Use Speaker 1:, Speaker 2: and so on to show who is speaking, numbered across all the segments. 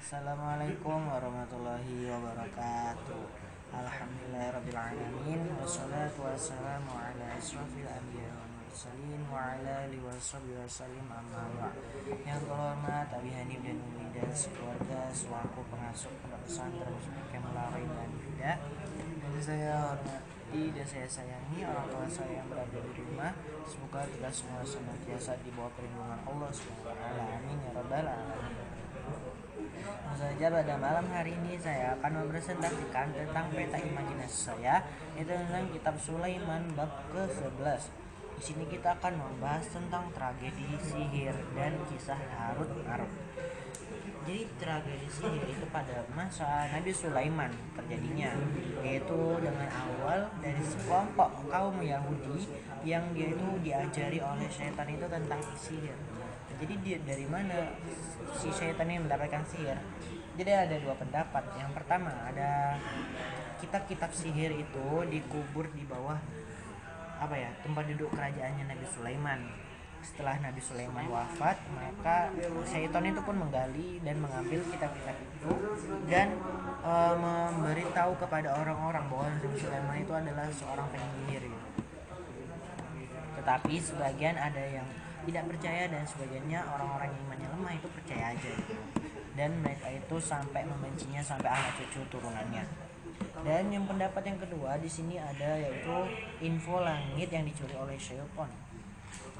Speaker 1: Assalamualaikum warahmatullahi wabarakatuh. Alhamdulillahirrabbilalamin. Wassalatu wassalamu ala asrafil anbiya wal mursalin wa ala alihi washabihi wasallim amma ba'd. Yang terhormat Abi Hanif dan Umi dan sekeluarga selaku pengasuh pondok pesantren Kemala dan Huda. Dan saya hormati dan saya sayangi orang tua saya yang berada di rumah. Semoga kita semua senantiasa di bawah perlindungan Allah Subhanahu wa taala. Amin ya rabbal alamin. Saja pada malam hari ini saya akan mempresentasikan tentang peta imajinasi saya, yaitu tentang kitab Sulaiman bab ke-11. Di sini kita akan membahas tentang tragedi sihir dan kisah Harut Marut. Jadi tragedi sihir itu pada masa Nabi Sulaiman terjadinya, yaitu dengan awal dari sekelompok kaum Yahudi yang dia itu diajari oleh syaitan itu tentang sihir. Jadi dari mana si syaitan ini mendapatkan sihir? Jadi ada dua pendapat. Yang pertama, ada kitab-kitab sihir itu dikubur di bawah tempat duduk kerajaannya Nabi Sulaiman. Setelah Nabi Sulaiman wafat, maka syaitan itu pun menggali dan mengambil kitab-kitab itu dan memberitahu kepada orang-orang bahwa Nabi Sulaiman itu adalah seorang penyihir gitu. Tetapi sebagian ada yang tidak percaya dan sebagiannya orang-orang yang imannya lemah itu percaya aja gitu. Dan mereka itu sampai membencinya sampai anak cucu turunannya. Dan yang pendapat yang kedua di sini ada yaitu info langit yang dicuri oleh syaitan.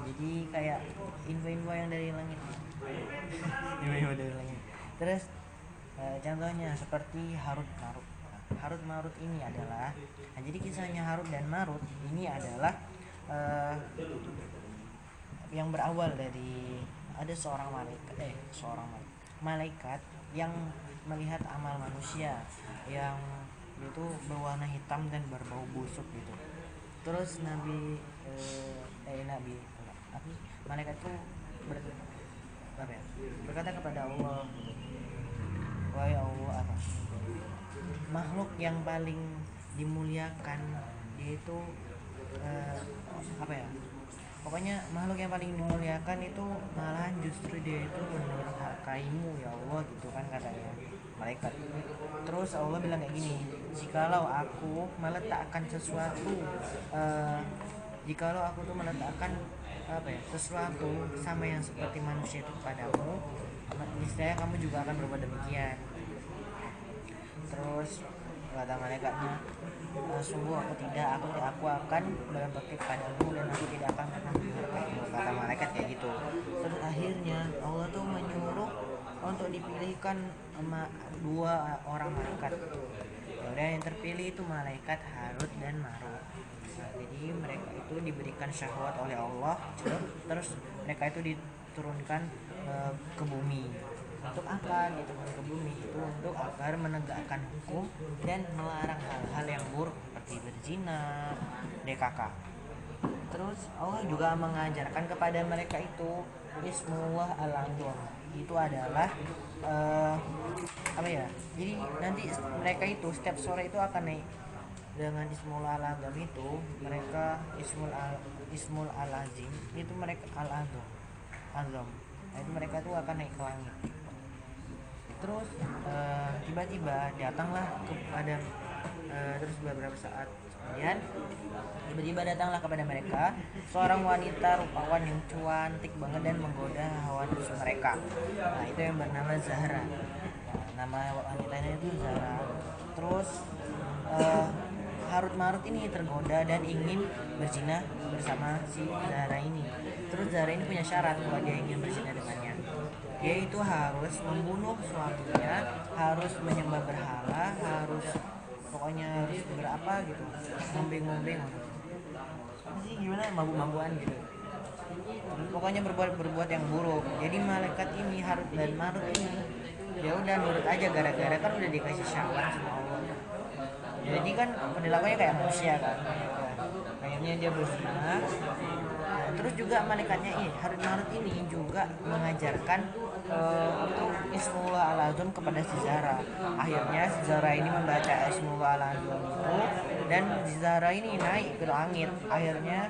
Speaker 1: Jadi kayak info-info yang dari langit. Info dari langit. Terus contohnya seperti Harut Marut. Harut Marut ini adalah jadi kisahnya Harut dan Marut ini adalah yang berawal dari ada seorang malaikat yang melihat amal manusia yang itu berwarna hitam dan berbau busuk gitu. Terus malaikat itu berkata kepada Allah, wahai Allah, makhluk yang paling dimuliakan yaitu pokoknya makhluk yang paling dimuliakan itu malahan justru dia itu mendurhakaimu ya Allah gitu kan katanya malaikat. Terus Allah bilang kayak gini, jikalau aku meletakkan sesuatu sesuatu sama yang seperti manusia itu kepadamu, niscaya kamu juga akan berbuat demikian. Terus kata malaikatnya, sungguh aku akan berbakti padamu dan aku tidak akan pernah mendurhakaimu, kata malaikat kayak gitu. Terus akhirnya Allah tuh menyuruh untuk dipilihkan dua orang malaikat. Yaudah, yang terpilih itu malaikat Harut dan Marut. Jadi mereka itu diberikan syahwat oleh Allah, terus mereka itu diturunkan ke bumi. Untuk apa diturunkan ke bumi? Itu untuk agar menegakkan hukum dan melarang hal-hal yang buruk seperti berzina, DKK. Terus Allah juga mengajarkan kepada mereka itu Ismullah al-Azam. Itu adalah jadi nanti mereka itu setiap sore itu akan naik dengan Ismul al-Azam itu. Mereka Ismul al-Azim itu mereka al-Azam. Nah, itu mereka tuh akan naik ke langit. Terus tiba-tiba datanglah kepada terus beberapa saat kemudian tiba-tiba datanglah kepada mereka seorang wanita rupawan yang cantik banget dan menggoda hawa nafsu mereka. Nah, itu yang bernama Zahra. Nama wanitanya itu Zahra. Terus Harut Marut ini tergoda dan ingin berzina bersama si Zahra ini. Terus Zahra ini punya syarat bahwa dia ingin berzina dengannya. Dia itu harus membunuh suaminya, harus menyembah berhala, harus berapa gitu, ngombeng sih gimana, mabuk-mabukan gitu. Pokoknya berbuat yang buruk. Jadi malaikat ini Harut dan Marut ini ya udah nurut aja gara-gara kan udah dikasih syahwat sama Allah. Jadi kan perilakunya kayak manusia kan. Akhirnya dia berzina. Terus juga malaikatnya Harut Marut ini juga mengajarkan untuk Ismullah al-Azam kepada si Zahra. Akhirnya si Zahra ini membaca Ismullah al-Azam itu dan si Zahra ini naik ke langit. Akhirnya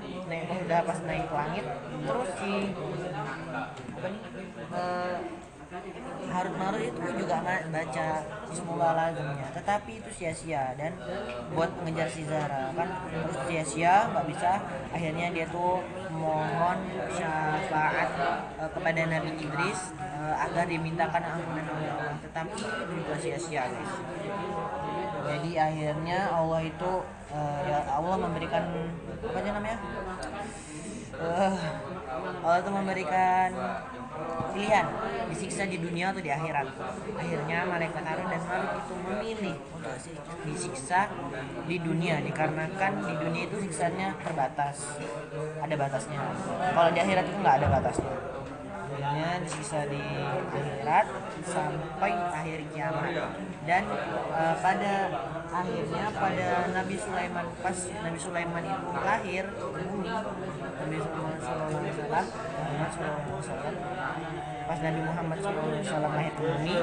Speaker 1: udah pas naik ke langit terus si Harut Marut itu juga baca Bismillahirrahmanirrahim, tetapi itu sia-sia dan buat mengejar si Zara kan terus sia-sia nggak bisa. Akhirnya dia tuh mohon syafaat kepada Nabi Idris agar dimintakan ampunan oleh Allah, tetapi itu juga sia-sia guys. Jadi akhirnya Allah itu ya Allah memberikan apa aja namanya, uh, Allah itu memberikan pilihan disiksa di dunia atau di akhirat. Akhirnya malaikat Harun dan Marut itu memilih untuk disiksa di dunia dikarenakan di dunia itu siksanya terbatas, ada batasnya. Kalau di akhirat itu nggak ada batasnya. Akhirnya disiksa di akhirat sampai akhir kiamat. Dan pada akhirnya pada Nabi Sulaiman, pas Nabi Sulaiman itu lahir ke bumi, Nabi Sulaiman pas Nabi Muhammad SAW lahir ke bumi,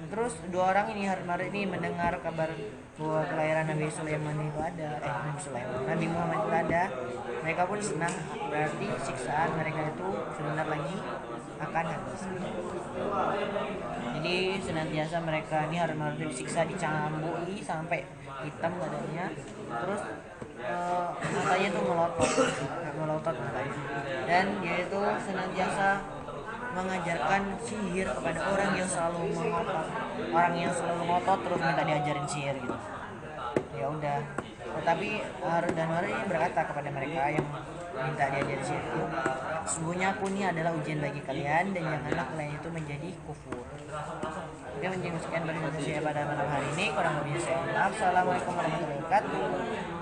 Speaker 1: terus dua orang ini Harun Marut ini mendengar kabar bahwa kelahiran Nabi Sulaiman itu ada, Nabi Muhammad itu ada. Mereka pun senang, berarti siksaan mereka itu sebentar lagi akan habis. Jadi senantiasa mereka ini Harun Marut disiksa, dicambui sampai hitam badannya, terus matanya tuh melotot matanya, dan dia itu senantiasa mengajarkan sihir kepada orang yang selalu ngotot terus minta diajarin sihir gitu. Ya udah, tetapi Harun dan Marut ini berkata kepada mereka yang minta diajarin sihir itu, sesungguhnya aku ini adalah ujian bagi kalian dan janganlah kalian itu menjadi kufur. Oke, menjelaskan pada saya pada malam hari ini, kurang lebihnya saya maaf. Assalamualaikum warahmatullahi wabarakatuh.